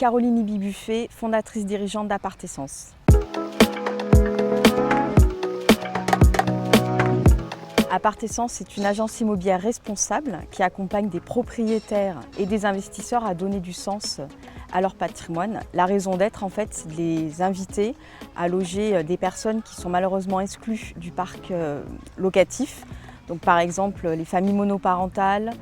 Caroline Ibi-Buffet, fondatrice dirigeante d'Apartessence. Apartessence est une agence immobilière responsable qui accompagne des propriétaires et des investisseurs à donner du sens à leur patrimoine. La raison d'être, en fait, c'est de les inviter à loger des personnes qui sont malheureusement exclues du parc locatif. Donc, par exemple, les familles monoparentales,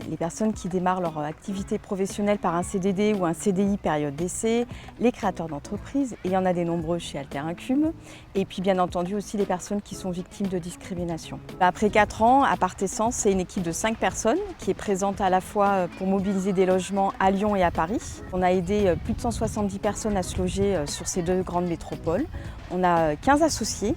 les personnes qui démarrent leur activité professionnelle par un CDD ou un CDI période d'essai, les créateurs d'entreprises, et il y en a des nombreux chez Alter Incube, et puis bien entendu aussi les personnes qui sont victimes de discrimination. Après 4 ans, Apartessence, c'est une équipe de 5 personnes qui est présente à la fois pour mobiliser des logements à Lyon et à Paris. On a aidé plus de 170 personnes à se loger sur ces 2 grandes métropoles. On a 15 associés,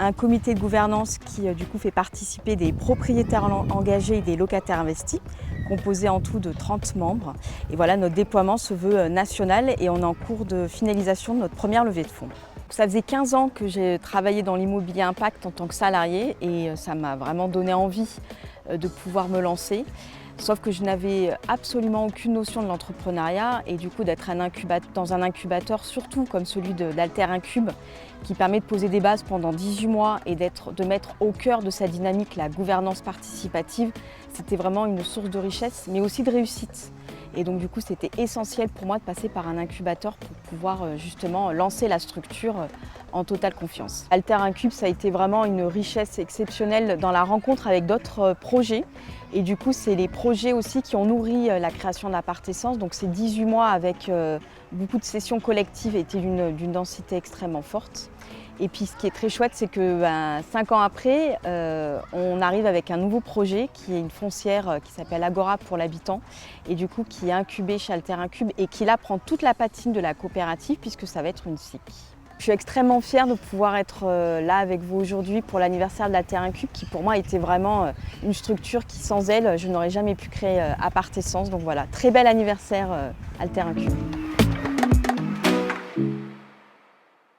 un comité de gouvernance qui du coup fait participer des propriétaires engagés et des locataires investis, composé en tout de 30 membres. Et voilà, notre déploiement se veut national et on est en cours de finalisation de notre première levée de fonds. Ça faisait 15 ans que j'ai travaillé dans l'immobilier impact en tant que salarié et ça m'a vraiment donné envie de pouvoir me lancer. Sauf que je n'avais absolument aucune notion de l'entrepreneuriat et du coup d'être dans un incubateur, surtout comme celui d'Alter Incube, qui permet de poser des bases pendant 18 mois et de mettre au cœur de sa dynamique la gouvernance participative, c'était vraiment une source de richesse, mais aussi de réussite. Et donc du coup, c'était essentiel pour moi de passer par un incubateur pour pouvoir justement lancer la structure en totale confiance. Alter Incube, ça a été vraiment une richesse exceptionnelle dans la rencontre avec d'autres projets. Et du coup, c'est les projets aussi qui ont nourri la création d'Apartessence. Donc ces 18 mois avec beaucoup de sessions collectives étaient d'une densité extrêmement forte. Et puis ce qui est très chouette, c'est que 5 ans après, on arrive avec un nouveau projet qui est une foncière qui s'appelle Agora pour l'habitant et du coup qui est incubée chez Alter Incube et qui là prend toute la patine de la coopérative puisque ça va être une SIC. Je suis extrêmement fière de pouvoir être là avec vous aujourd'hui pour l'anniversaire de l'Alter Incube qui pour moi était vraiment une structure qui sans elle, je n'aurais jamais pu créer Apartessence. Donc voilà, très bel anniversaire Alter Incube.